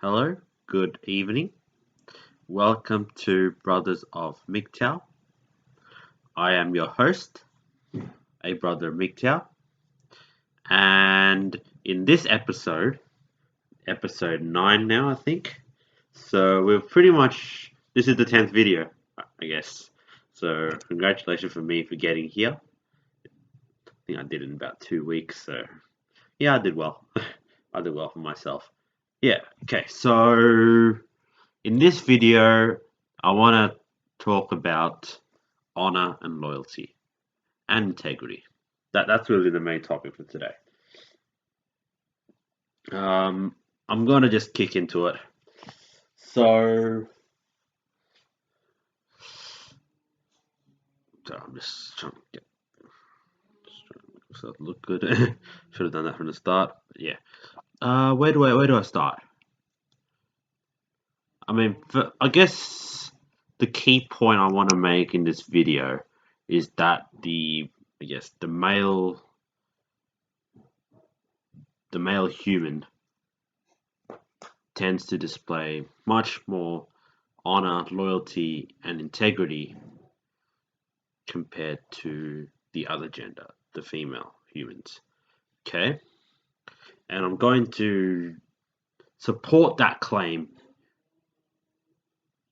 Hello, good evening. Welcome to Brothers of MGTOW. I am your host, a brother MGTOW, and in this episode 9 now, I think. So we're pretty much, this is the 10th video, I guess. So congratulations for me for getting here. I think I did it in about 2 weeks, so yeah, I did well. I did well for myself. Yeah, okay, so in this video, I want to talk about honor and loyalty and integrity. That's really the main topic for today. I'm gonna just kick into it. So I'm just trying to get myself look good. Should have done that from the start. But yeah. Where do I start? I mean, I guess the key point I want to make in this video is that the male human tends to display much more honor, loyalty, and integrity compared to the other gender, the female humans. Okay? And I'm going to support that claim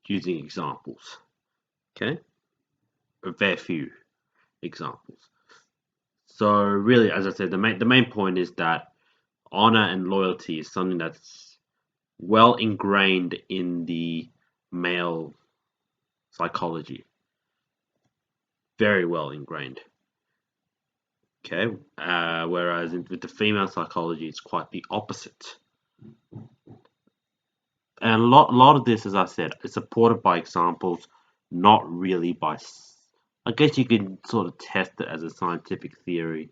using examples. Okay? A very few examples. So really, as I said, the main point is that honor and loyalty is something that's well ingrained in the male psychology. Very well ingrained. Okay, whereas with the female psychology, it's quite the opposite. And a lot of this, as I said, is supported by examples, not really by. I guess you can sort of test it as a scientific theory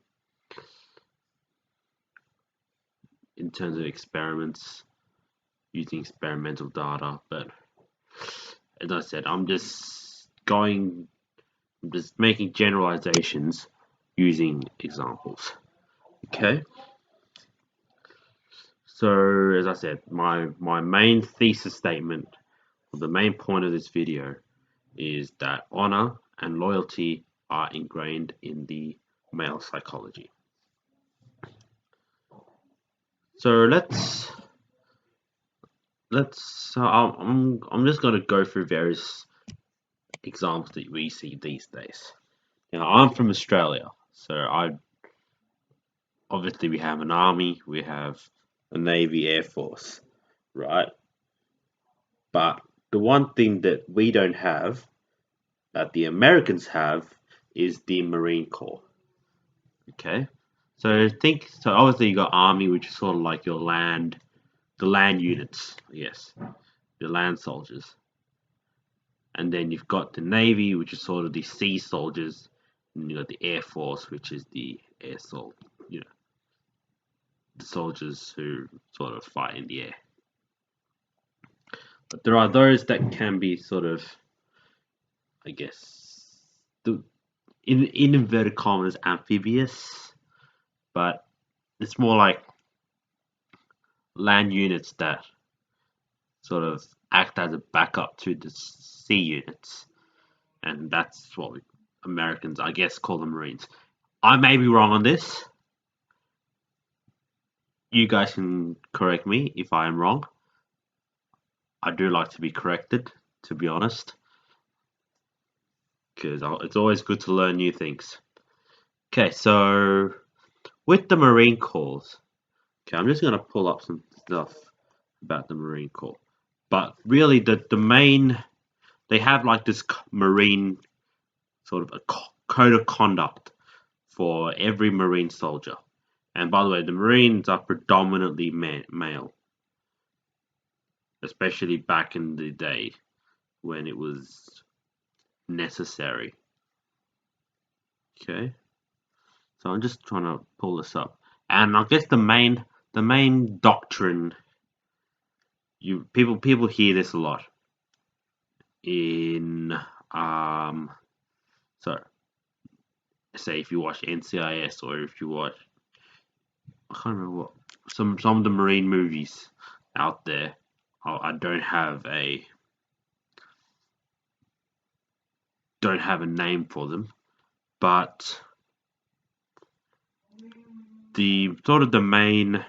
in terms of experiments using experimental data. But as I said, I'm just making generalizations using examples. Okay. So as I said, my main thesis statement, or the main point of this video, is that honor and loyalty are ingrained in the male psychology. So I'm just going to go through various examples that we see these days. I'm from Australia, so obviously we have an army, we have a navy, air force, right? But the one thing that we don't have, that the Americans have, is the Marine Corps. Okay, so obviously you got army, which is sort of like the land units, yes, the land soldiers, and then you've got the navy, which is sort of the sea soldiers, and you got the air force, which is the the soldiers who sort of fight in the air. But there are those that can be sort of, I guess, in inverted commas, amphibious, but it's more like land units that sort of act as a backup to the sea units, and that's what Americans, I guess, call the Marines. I may be wrong on this. You guys can correct me if I am wrong. I do like to be corrected, to be honest, because it's always good to learn new things. Okay, so with the Marine Corps, okay, I'm just going to pull up some stuff about the Marine Corps. But really, the main, they have like this Marine sort of a code of conduct for every Marine soldier. And by the way, the Marines are predominantly male, especially back in the day when it was necessary. Okay, so I'm just trying to pull this up, and I guess the main doctrine, people hear this a lot in so say if you watch NCIS or if you watch, I can't remember what, some of the Marine movies out there. I don't have a name for them, but the sort of the main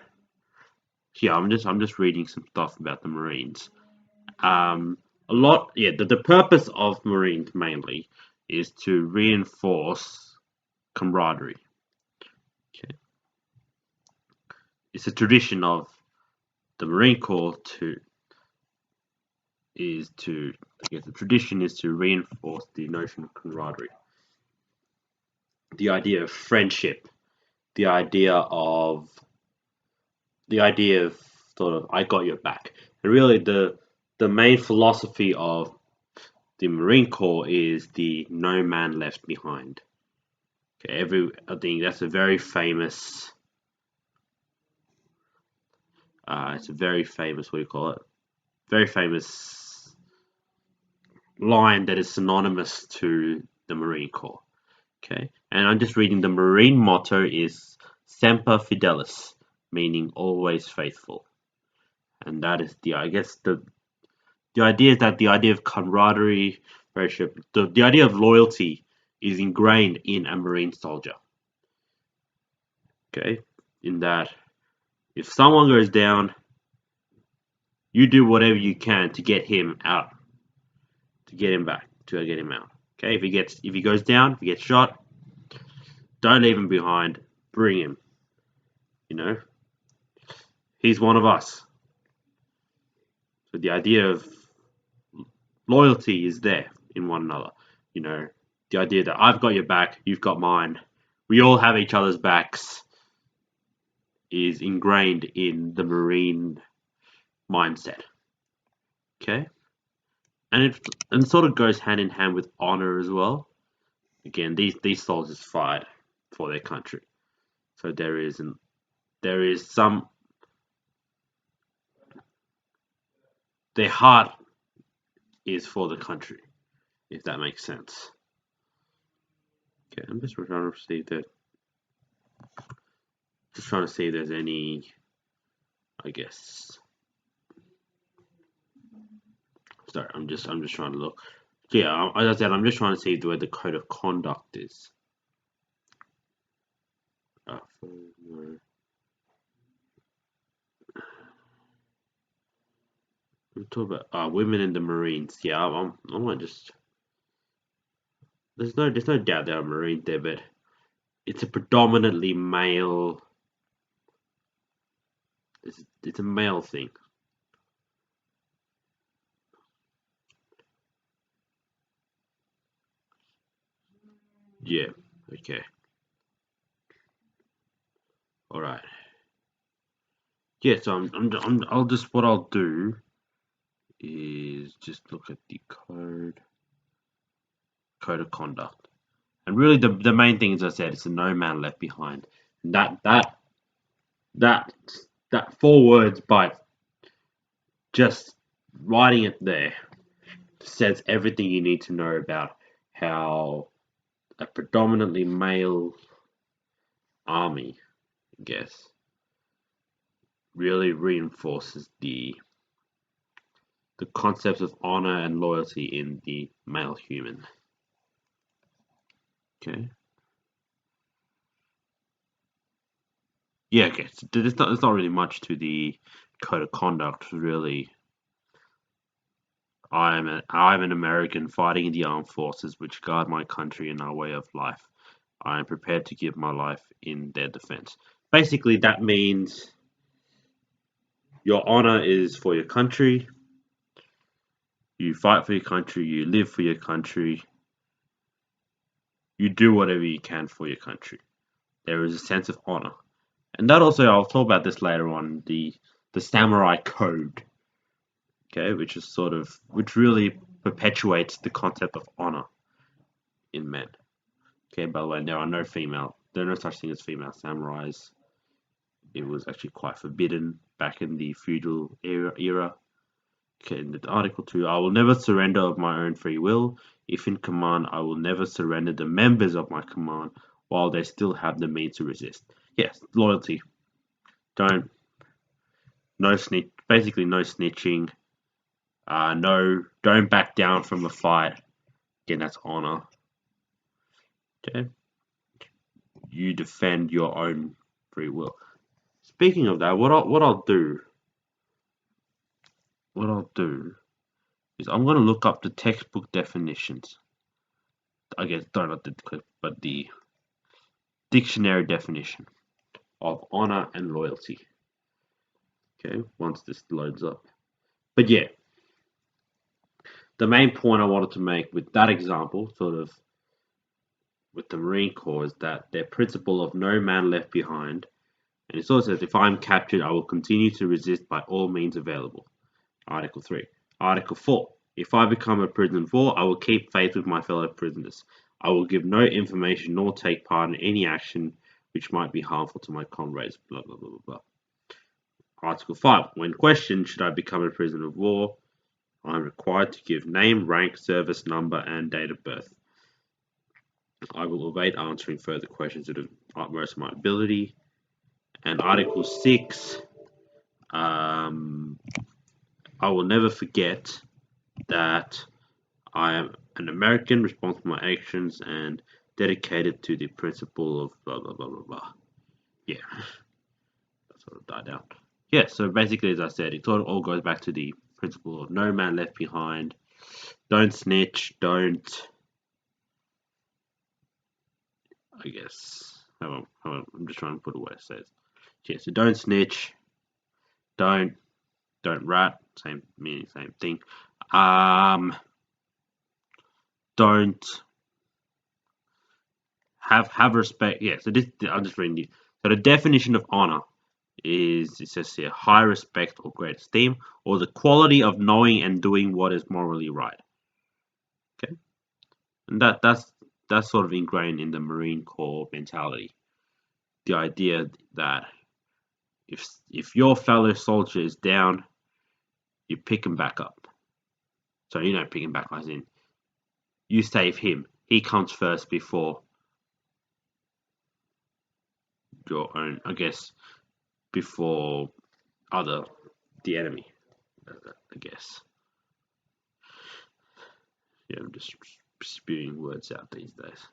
yeah, I'm just reading some stuff about the Marines. Um, a lot, yeah. The purpose of Marines mainly is to reinforce camaraderie. Okay, it's a tradition of the Marine Corps I guess the tradition is to reinforce the notion of camaraderie, the idea of friendship, the idea of the idea of sort of I got your back. And really the main philosophy of the Marine Corps is the no man left behind. Okay, I think that's a very famous it's a very famous what do you call it? Very famous line that is synonymous to the Marine Corps. Okay. And I'm just reading the Marine motto is Semper Fidelis, meaning always faithful. And that is I guess the idea is that the idea of camaraderie, friendship, the idea of loyalty is ingrained in a Marine soldier. Okay, in that if someone goes down, you do whatever you can to get him out, to get him back, to get him out. Okay, if he goes down, if he gets shot, don't leave him behind. Bring him. You know, he's one of us. So the idea of loyalty is there in one another. You know, the idea that I've got your back, you've got mine. We all have each other's backs is ingrained in the Marine mindset. Okay, and it sort of goes hand in hand with honor as well. Again, these soldiers fight for their country, so there is some their heart is for the country, if that makes sense. Okay, I'm just trying to see that. Just trying to see if there's any, I guess. Sorry, I'm just trying to look. Yeah, as I said, I'm just trying to see where the code of conduct is. We talk about women in the Marines. Yeah, I might just. There's no doubt there are Marines there, but it's a predominantly male. It's a male thing. Yeah. Okay. All right. Yeah. So I'll just what I'll do is just look at the code of conduct, and really the main thing, as I said, it's a no man left behind. That that that that four words, but just writing it there says everything you need to know about how a predominantly male army, I guess, really reinforces the concepts of honor and loyalty in the male human. Okay. Yeah. Okay. So there's not really much to the code of conduct, really. I'm an American fighting in the armed forces which guard my country and our way of life. I am prepared to give my life in their defense. Basically, that means your honor is for your country. You fight for your country. You live for your country. You do whatever you can for your country. There is a sense of honor, and that also I'll talk about this later on. The samurai code, okay, which really perpetuates the concept of honor in men. Okay, by the way, there are no such thing as female samurais. It was actually quite forbidden back in the feudal era. Okay, in the Article 2, I will never surrender of my own free will. If in command, I will never surrender the members of my command while they still have the means to resist. Yes, loyalty. Don't, no snitch, basically no snitching. No, don't back down from a fight. Again, that's honor. Okay, you defend your own free will. Speaking of that, what I'll do is I'm gonna look up the textbook definitions. I guess not the clip, but the dictionary definition of honor and loyalty. Okay, once this loads up. But yeah, the main point I wanted to make with that example, sort of with the Marine Corps, is that their principle of no man left behind. And it also says, if I'm captured, I will continue to resist by all means available. Article 3. Article 4. If I become a prisoner of war, I will keep faith with my fellow prisoners. I will give no information nor take part in any action which might be harmful to my comrades. Blah, blah, blah, blah, blah. Article 5. When questioned, should I become a prisoner of war, I am required to give name, rank, service number, and date of birth. I will evade answering further questions to the utmost of my ability. And Article 6. I will never forget that I am an American responsible for my actions and dedicated to the principle of blah blah blah blah blah. Yeah, that sort of died out. Yeah, so basically, as I said, it sort of all goes back to the principle of no man left behind. Don't snitch. Don't. I guess. Hold on. I'm just trying to put it where it says. Yeah, so don't snitch. Don't rat. Same meaning, same thing. Don't have respect. Yeah, so this I'm just reading you. So the definition of honor is, it says here, high respect or great esteem, or the quality of knowing and doing what is morally right. Okay, and that's sort of ingrained in the Marine Corps mentality. The idea that if your fellow soldier is down, you pick him back up. So you don't pick him back as in you save him. He comes first before your own, I guess, before the enemy, I guess. Yeah, I'm just spewing words out these days.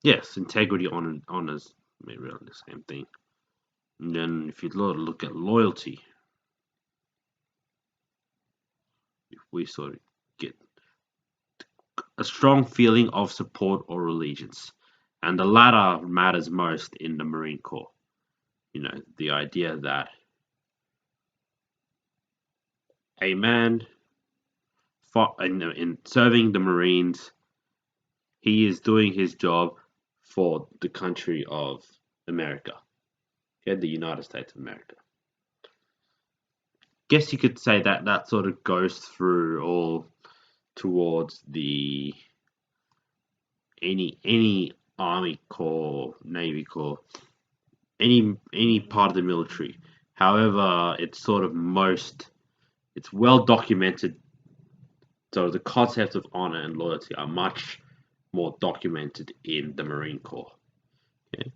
Yes, integrity, honors, maybe really the same thing. And then if you look at loyalty, if we sort of get a strong feeling of support or allegiance, and the latter matters most in the Marine Corps. You know, the idea that a man in serving the Marines, he is doing his job for the country of America, okay, the United States of America. Guess you could say that that sort of goes through all towards the any Army Corps, Navy Corps, any part of the military. However, it's well documented. So the concepts of honor and loyalty are much more documented in the Marine Corps. Okay?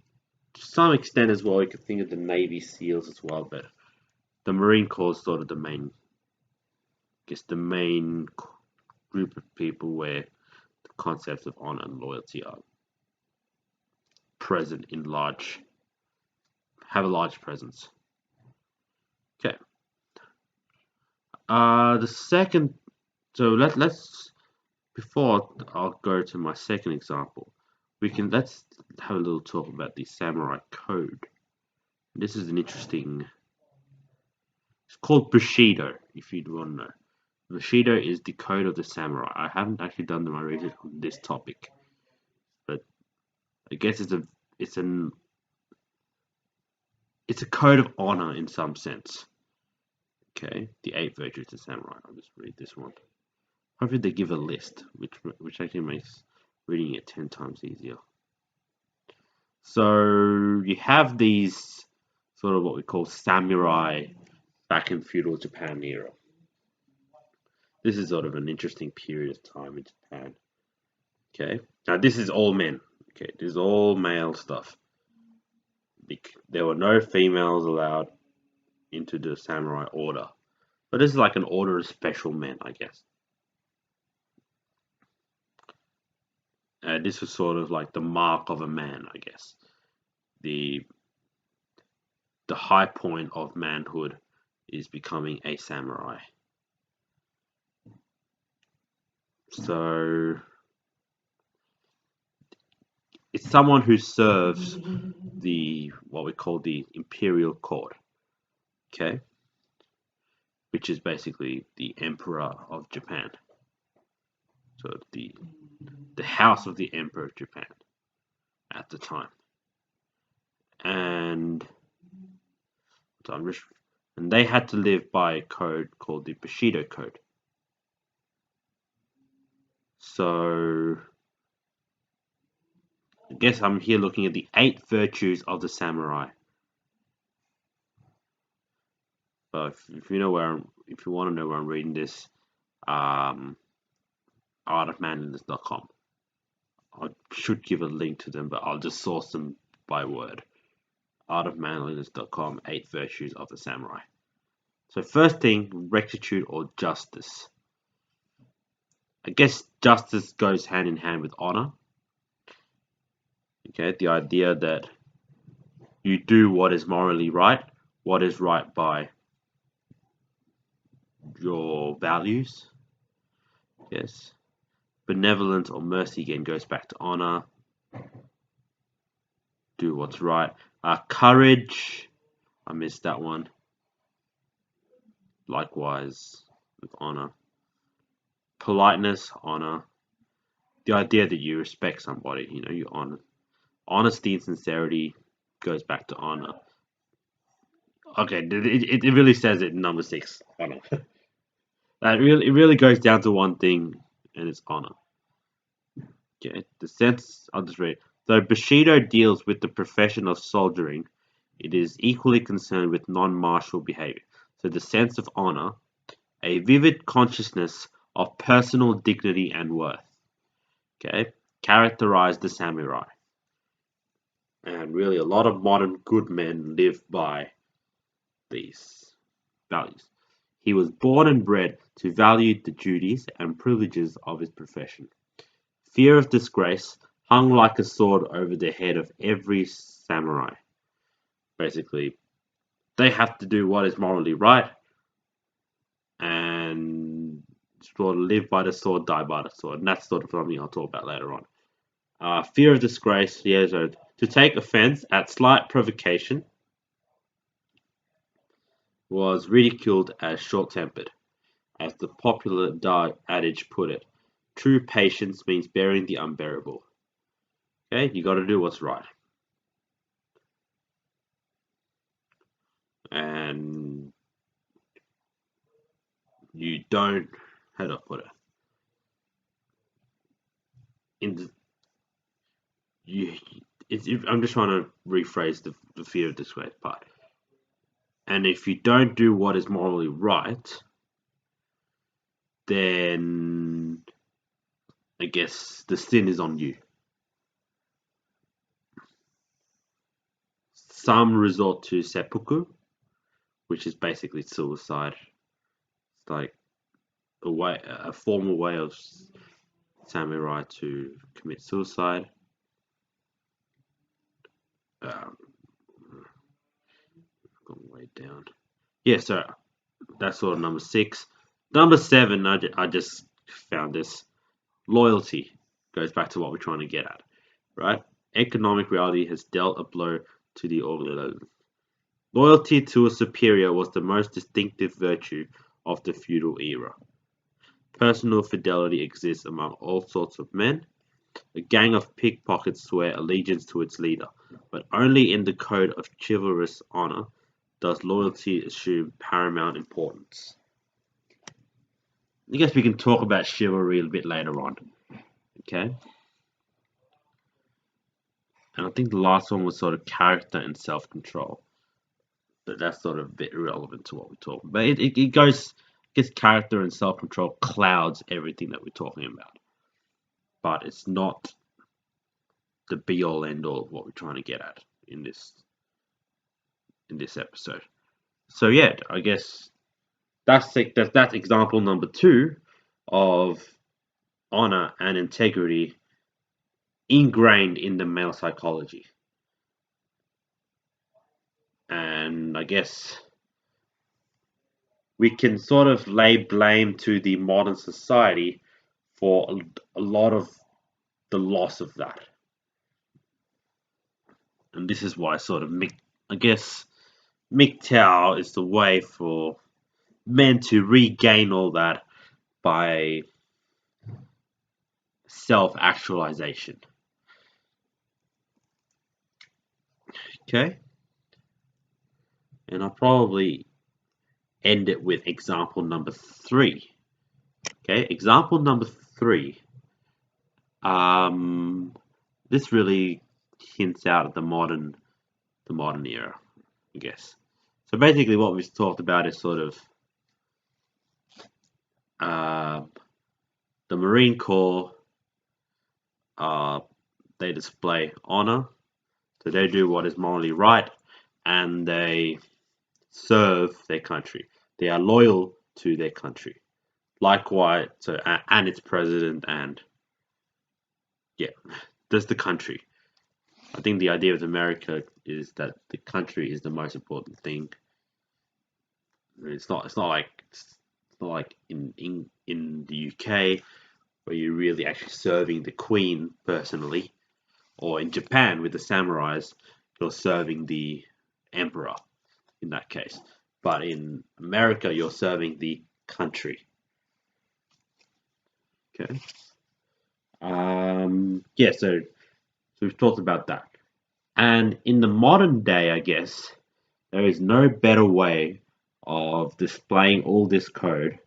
To some extent as well, you could think of the Navy SEALs as well, but the Marine Corps is sort of the main, the main group of people where the concepts of honor and loyalty are present have a large presence. Okay. The second, so let's before I'll go to my second example, let's have a little talk about the Samurai Code. This is an interesting. It's called Bushido, if you want to know. Bushido is the code of the samurai. I haven't actually done my research on this topic, but I guess it's a code of honor in some sense. Okay, the 8 virtues of samurai. I'll just read this one. Hopefully they give a list, which actually makes reading it 10 times easier. So you have these sort of what we call samurai back in feudal Japan era. This is sort of an interesting period of time in Japan. Okay, now this is all men. Okay, this is all male stuff. There were no females allowed into the samurai order. So this is like an order of special men, I guess. This was sort of like the mark of a man, I guess. The the high point of manhood is becoming a samurai. So it's someone who serves the what we call the imperial court, okay, which is basically the emperor of Japan. So the house of the emperor of Japan at the time, and so and they had to live by a code called the Bushido Code. So I guess I'm here looking at the 8 virtues of the samurai. But if you know if you want to know where I'm reading this, artofmanliness.com. I should give a link to them, but I'll just source them by word. Artofmanliness.com, 8 virtues of the samurai. So first thing, rectitude or justice. I guess justice goes hand in hand with honor. Okay, the idea that you do what is morally right, what is right by your values. Yes. Benevolence or mercy again goes back to honor. Do what's right. Courage. I missed that one. Likewise with honor. Politeness, honor. The idea that you respect somebody, you honor. Honesty and sincerity goes back to honor. Okay, it really says it in number 6, honor. It really goes down to one thing, and it's honor. Okay, the sense, I'll just read. Though Bushido deals with the profession of soldiering, it is equally concerned with non-martial behavior. So the sense of honor, a vivid consciousness of personal dignity and worth, okay, characterize the samurai. And really, a lot of modern good men live by these values. He was born and bred to value the duties and privileges of his profession. Fear of disgrace hung like a sword over the head of every samurai. Basically, they have to do what is morally right and sort of live by the sword, die by the sword. And that's sort of something I'll talk about later on. Fear of disgrace, yeah, so to take offense at slight provocation was ridiculed as short-tempered. As the popular adage put it, true patience means bearing the unbearable. Okay, you got to do what's right. And you don't, how do I put it? I'm just trying to rephrase the fear of disgrace part. And if you don't do what is morally right, then I guess the sin is on you. Some resort to seppuku, which is basically suicide. It's like a formal way of samurai to commit suicide. Um, Gone way down. Yeah, so that's sort of number 6. Number 7, I just found this. Loyalty goes back to what we're trying to get at, right? Economic reality has dealt a blow to the order. Loyalty to a superior was the most distinctive virtue of the feudal era. Personal fidelity exists among all sorts of men. A gang of pickpockets swear allegiance to its leader, but only in the code of chivalrous honor does loyalty assume paramount importance. I guess we can talk about chivalry a bit later on. Okay? And I think the last one was sort of character and self-control. But that's sort of a bit irrelevant to what we're talking about. It goes, I guess character and self-control clouds everything that we're talking about. But it's not the be-all end-all of what we're trying to get at in this episode. So yeah, I guess That's example number two of honor and integrity ingrained in the male psychology. And I guess we can sort of lay blame to the modern society for a lot of the loss of that. And this is why sort of I guess MGTOW is the way for men to regain all that by self-actualization. Okay, and I'll probably end it with example number three. Okay, example number three. This really hints out at the modern era, I guess. So basically, what we've talked about is sort of the Marine Corps. They display honor, so they do what is morally right, and they serve their country. They are loyal to their country. Likewise, so and its president, and yeah, just the country. I think the idea of America is that the country is the most important thing. It's not like in the UK where you're really actually serving the Queen personally, or in Japan with the samurais, you're serving the emperor in that case. But in America, you're serving the country. Okay. Yeah. So we've talked about that. And in the modern day, I guess there is no better way of displaying all this code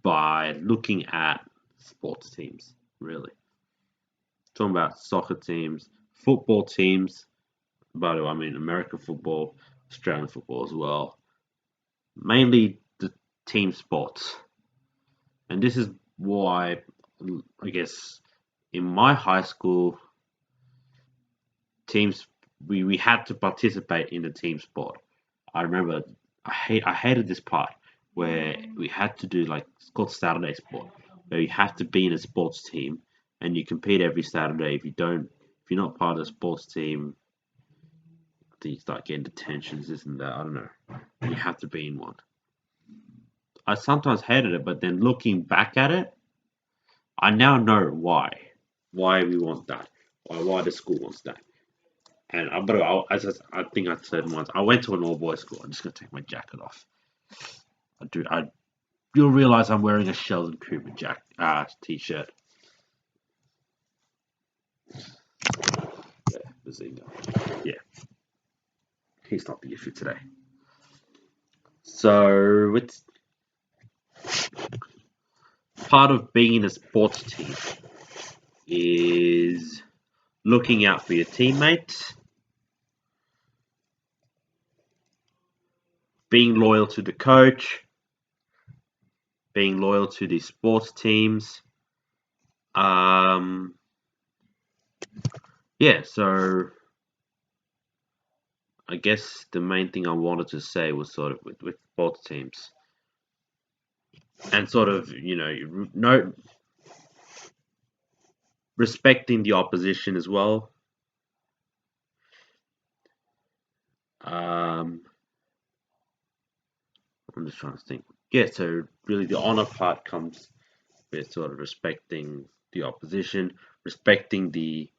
by looking at sports teams, really. Talking about soccer teams, football teams, by the way, I mean American football, Australian football as well. Mainly the team sports. And this is why, I guess, in my high school, teams we had to participate in the team sport. I remember I hated this part where we had to do like it's called Saturday sport, where you have to be in a sports team and you compete every Saturday. If you're not part of the sports team, I think you start getting detentions, isn't that? I don't know. You have to be in one. I sometimes hated it, but then looking back at it, I now know why. Why we want that. Why the school wants that. And as I think I said once, I went to an all boys school. I'm just gonna take my jacket off. You'll realize I'm wearing a Sheldon Cooper t-shirt. Yeah, Bazinga. Yeah, he's not the issue today. So it's part of being in a sports team is looking out for your teammates, being loyal to the coach, being loyal to the sports teams. Yeah, so I guess the main thing I wanted to say was sort of with sports teams and sort of no respecting the opposition as well. I'm just trying to think. Yeah, so really the honor part comes with sort of respecting the opposition, respecting the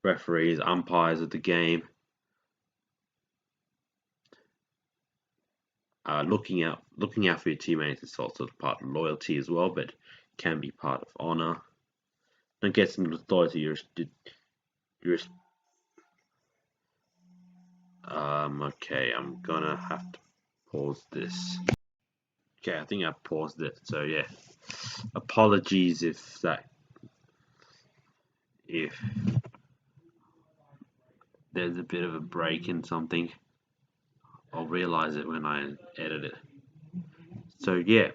referees, umpires of the game, looking out for your teammates is also part of loyalty as well, but can be part of honor. And getting authority, okay, I'm gonna have to pause this. Okay, I think I paused it. So yeah, apologies if there's a bit of a break in something. I'll realize it when I edit it. So yeah,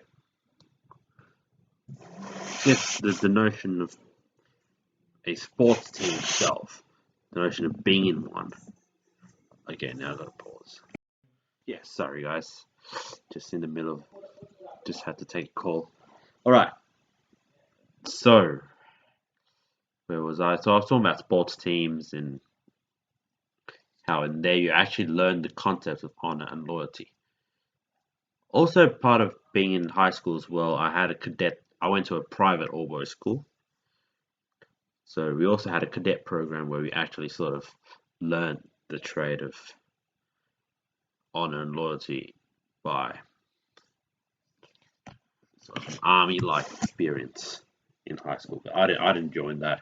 yes, the notion of a sports team itself, the notion of being in one. Okay, now I gotta pause. Yeah, sorry guys, just in the middle of just had to take a call. All right. So where was I? So I was talking about sports teams and how in there you actually learn the concepts of honor and loyalty. Also, part of being in high school as well, I had a cadet. I went to a private all boys school, so we also had a cadet program where we actually sort of learned the trade of honor and loyalty by sort of army-like experience in high school. But I didn't join that,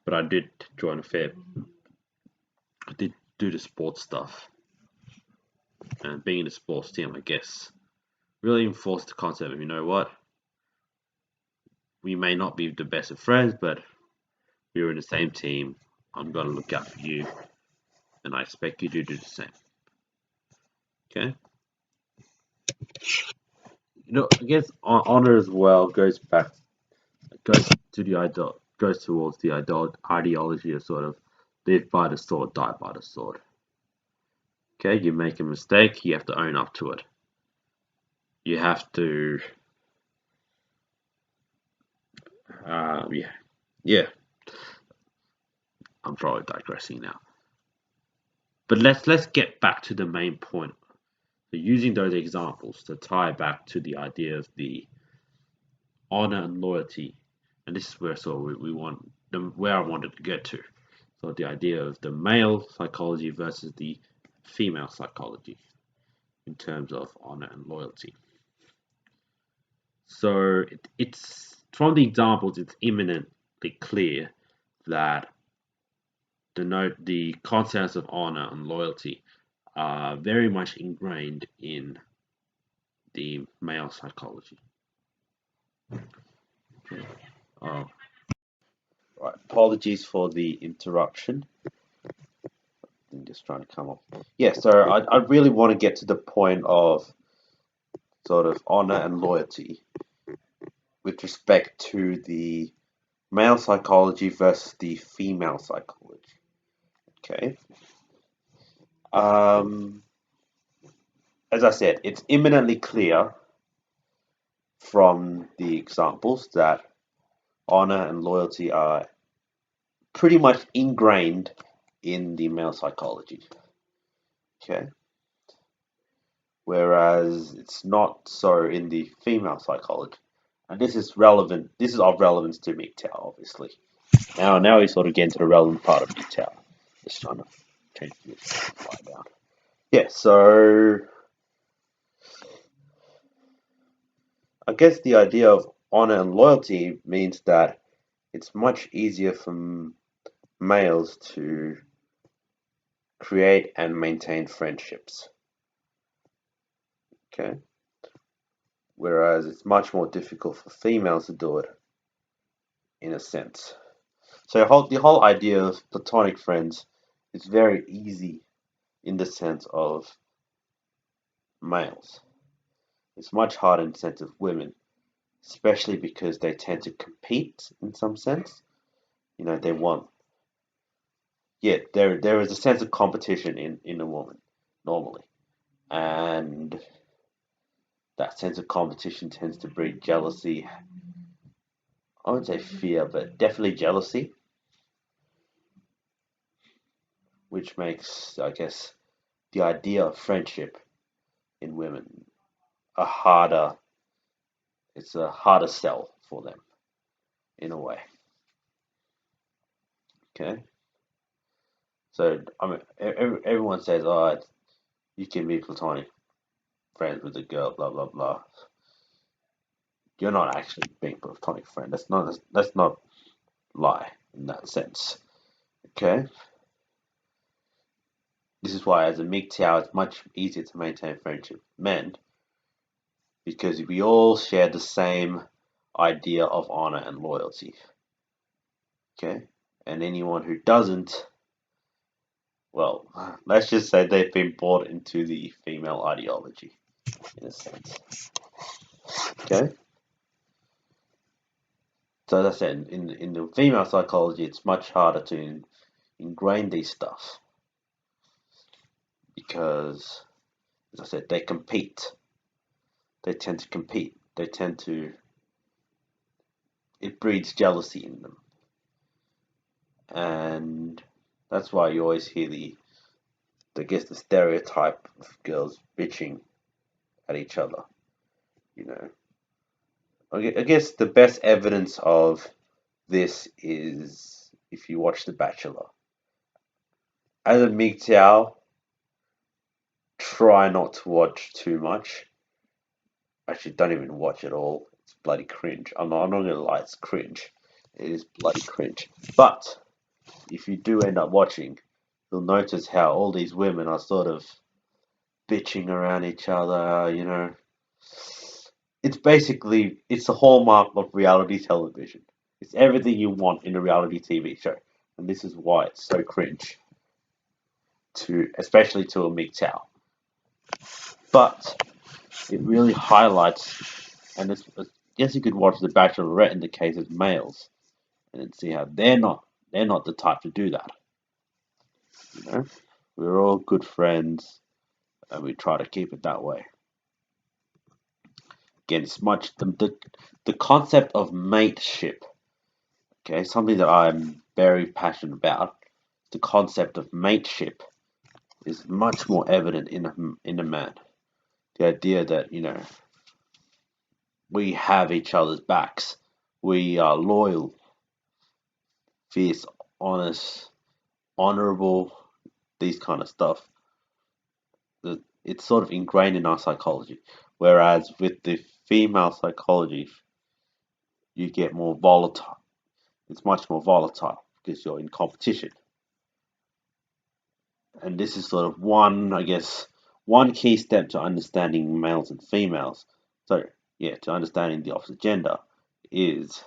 but I did join a fair. I did do the sports stuff, and being in a sports team, I guess, really enforced the concept of, you know what, we may not be the best of friends, but we're in the same team. I'm gonna look out for you, and I expect you to do the same. Okay. I guess honor as well goes to the ideal, goes towards the ideology of sort of live by the sword, die by the sword. Okay, you make a mistake, you have to own up to it. You have to, yeah. I'm probably digressing now, but let's get back to the main point. So using those examples to tie back to the idea of the honor and loyalty, and this is where we want where I wanted to get to. So the idea of the male psychology versus the female psychology in terms of honor and loyalty. So it's from the examples, it's imminently clear that the concepts of honor and loyalty are very much ingrained in the male psychology. Okay. Oh, right. Apologies for the interruption. I'm just trying to come up. Yeah, so I really want to get to the point of sort of honor and loyalty with respect to the male psychology versus the female psychology. Okay. As I said, it's imminently clear from the examples that honor and loyalty are pretty much ingrained in the male psychology. Okay. Whereas it's not so in the female psychology. And this is relevant. This is of relevance to MGTOW, obviously. Now we sort of get into the relevant part of MGTOW. Just trying to change this slide down. Yeah, so I guess the idea of honor and loyalty means that it's much easier for males to create and maintain friendships. Okay. Whereas it's much more difficult for females to do it, in a sense. So the whole idea of platonic friends is very easy in the sense of males. It's much harder in the sense of women, especially because they tend to compete in some sense. They want. Yeah, there is a sense of competition in a woman normally, and that sense of competition tends to breed jealousy. I wouldn't say fear, but definitely jealousy, which makes, I guess, the idea of friendship in women a harder. It's a harder sell for them in a way. Okay, so I mean, everyone says, "Oh, you can be platonic friends with a girl," blah blah blah. You're not actually being a platonic friend. That's not lie in that sense. Okay. This is why, as a MGTOW, it's much easier to maintain friendship with men because we all share the same idea of honor and loyalty. Okay, and anyone who doesn't, well, let's just say they've been bought into the female ideology, in a sense. Okay. So as I said, in the female psychology, it's much harder to ingrain these stuff because, as I said, they compete. they tend to compete. It breeds jealousy in them. And that's why you always hear the stereotype of girls bitching at each other. You know, I guess the best evidence of this is if you watch The Bachelor. As a MGTOW, try not to watch too much. Actually, don't even watch it all. It's bloody cringe. I'm not gonna lie, it's cringe. It is bloody cringe. But if you do end up watching, you'll notice how all these women are sort of bitching around each other. It's the hallmark of reality television. It's everything you want in a reality TV show, and this is why it's so cringe especially to a MGTOW. But it really highlights, and I guess you could watch The Bachelorette in the case of males, and then see how they're not the type to do that. You know, we're all good friends, and we try to keep it that way. Again, it's much the concept of mateship. Okay, something that I'm very passionate about. The concept of mateship is much more evident in a man. The idea that we have each other's backs, we are loyal, fierce, honest, honorable, these kind of stuff. It's sort of ingrained in our psychology. Whereas with the female psychology, you get more volatile. It's much more volatile because you're in competition. And this is sort of one key step to understanding males and females. So, yeah, to understanding the opposite gender is,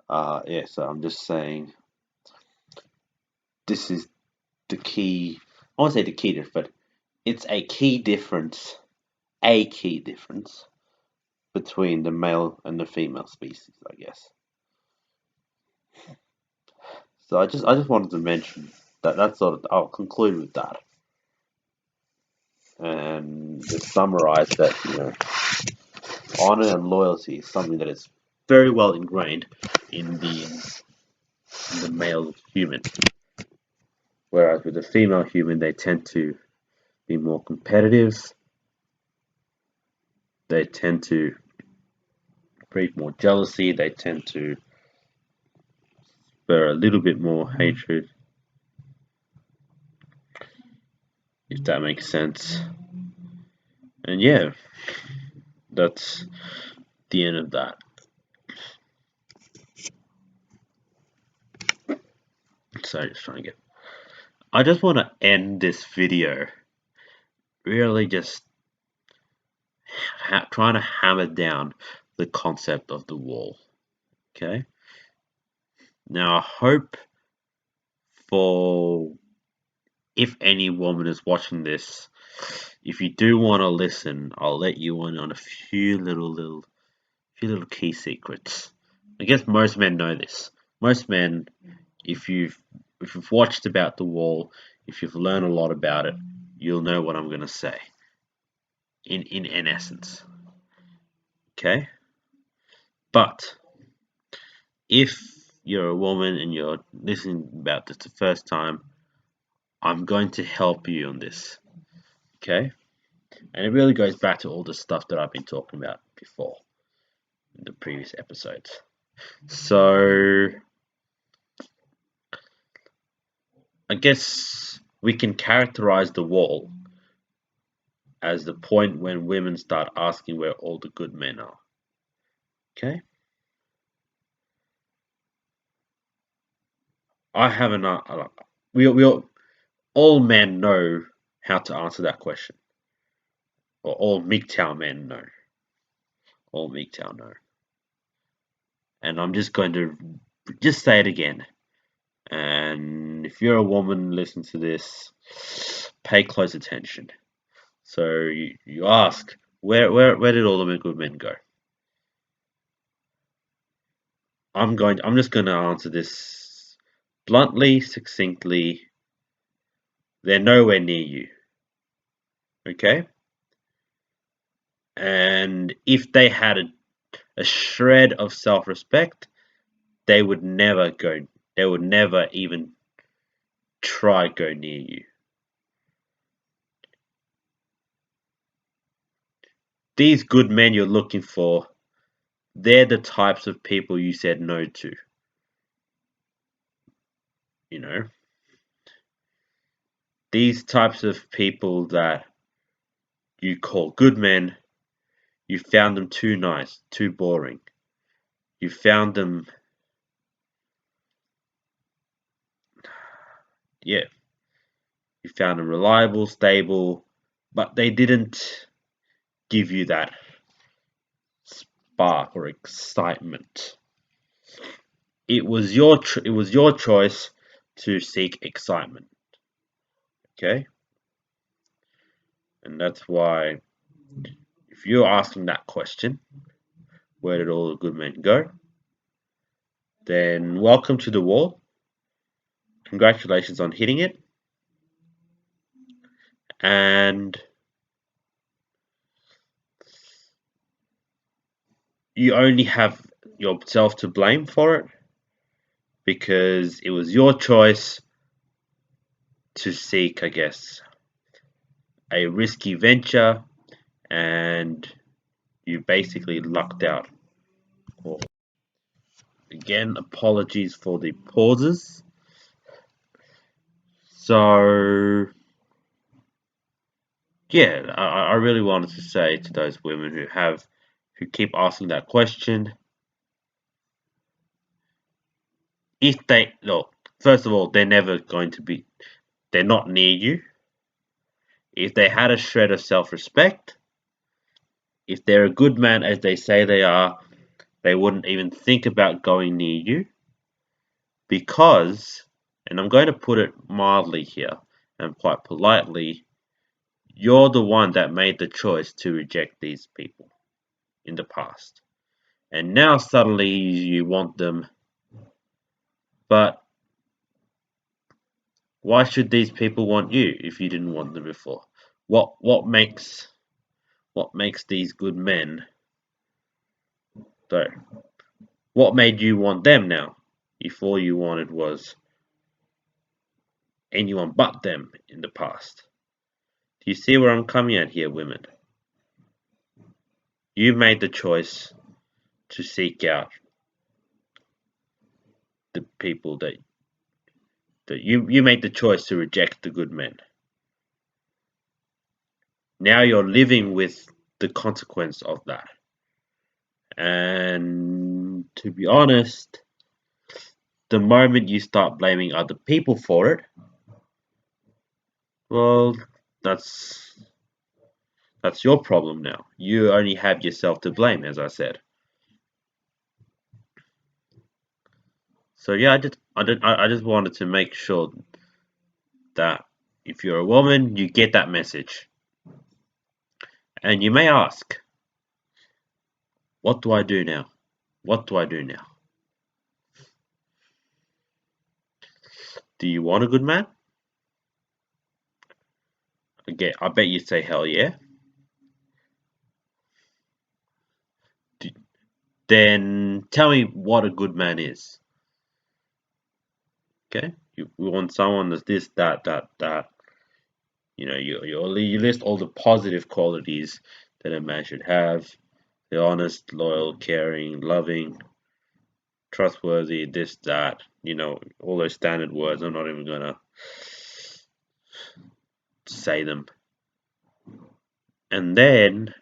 so I'm just saying this is the key. I won't say the key difference, but it's a key difference between the male and the female species, I guess. So I just wanted to mention that. That's sort of, I'll conclude with that and just summarize that honor and loyalty is something that is very well ingrained in the male human, whereas with the female human they tend to be more competitive. They tend to breed more jealousy. They tend to spur a little bit more hatred, if that makes sense. And yeah, that's the end of that. So just trying to get. I just want to end this video really just trying to hammer down the concept of the wall. Okay. Now I hope for if any woman is watching this, if you do want to listen, I'll let you in on a few little key secrets. I guess most men know this. Most men, if you've watched about the wall, if you've learned a lot about it, you'll know what I'm gonna say. In essence. Okay? But if you're a woman and you're listening about this the first time, I'm going to help you on this. Okay? And it really goes back to all the stuff that I've been talking about before in the previous episodes. So I guess we can characterize the wall as the point when women start asking where all the good men are. Okay? I have an all men know how to answer that question. Or all MGTOW men know. All MGTOW know. And I'm just going to just say it again. And if you're a woman listening to this, pay close attention. So you ask, where did all the good men go? I'm just going to answer this bluntly, succinctly. They're nowhere near you. Okay? And if they had a shred of self-respect, they would never even try go near you. These good men you're looking for, they're the types of people you said no to. You know, these types of people that you call good men, you found them too nice, too boring. You found them, yeah, you found them reliable, stable, but they didn't give you that spark or excitement. It was your choice to seek excitement. Okay, and that's why if you're asking that question, where did all the good men go? Then welcome to the wall. Congratulations on hitting it. And you only have yourself to blame for it because it was your choice to seek, I guess, a risky venture and you basically lucked out. Well, again, apologies for the pauses. So, yeah, I really wanted to say to those women who keep asking that question, if they look, first of all, they're not near you. If they had a shred of self-respect, if they're a good man as they say they are, they wouldn't even think about going near you because, and I'm going to put it mildly here and quite politely, you're the one that made the choice to reject these people in the past. And now suddenly you want them, but why should these people want you if you didn't want them before? What makes these good men though? What made you want them now? If all you wanted was anyone but them in the past. Do you see where I'm coming at here, women? You made the choice to seek out the people that you made the choice to reject the good men. Now you're living with the consequence of that. And to be honest, the moment you start blaming other people for it, well, that's that's your problem now. You only have yourself to blame, as I said. So yeah, I just wanted to make sure that if you're a woman, you get that message. And you may ask, what do I do now? What do I do now? Do you want a good man? Okay, I bet you say hell yeah. Then tell me what a good man is. Okay, we want someone that's this, that. You know, you list all the positive qualities that a man should have. They're honest, loyal, caring, loving, trustworthy, this, that. You know, all those standard words. I'm not even gonna say them. And then,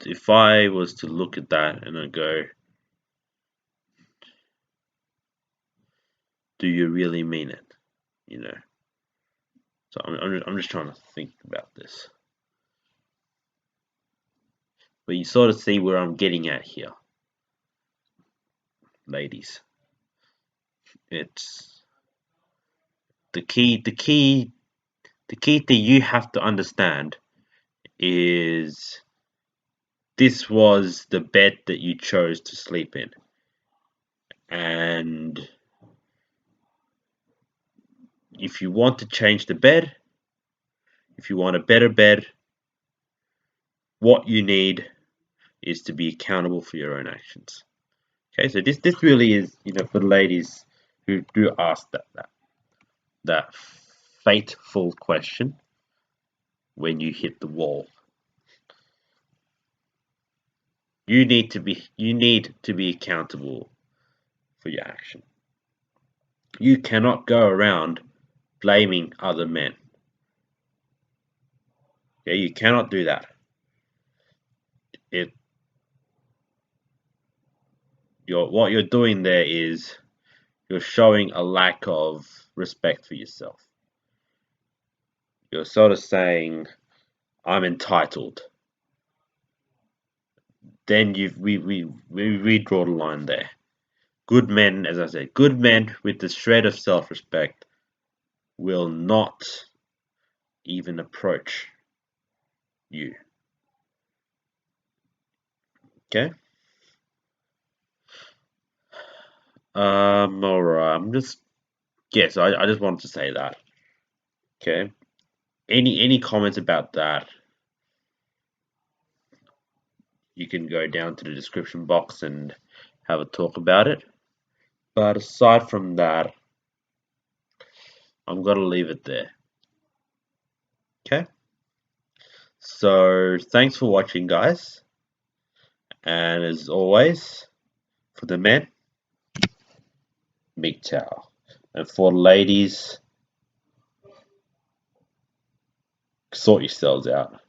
if I was to look at that and I go, do you really mean it? You know. So I'm just trying to think about this. But you sort of see where I'm getting at here, ladies. It's the key. The key thing you have to understand is this was the bed that you chose to sleep in, and if you want to change the bed, if you want a better bed, what you need is to be accountable for your own actions. Okay, so this really is, for the ladies who do ask that fateful question when you hit the wall. You need to be accountable for your action. You cannot go around blaming other men. Okay, you cannot do that. It what you're doing there is you're showing a lack of respect for yourself. You're sort of saying, I'm entitled. Then we draw the line there. Good men, as I said, good men with the shred of self-respect will not even approach you. Okay? Alright, so I just wanted to say that. Okay? Any comments about that, you can go down to the description box and have a talk about it. But aside from that, I'm gonna leave it there. Okay? So thanks for watching, guys. And as always, for the men, MGTOW. And for the ladies, sort yourselves out.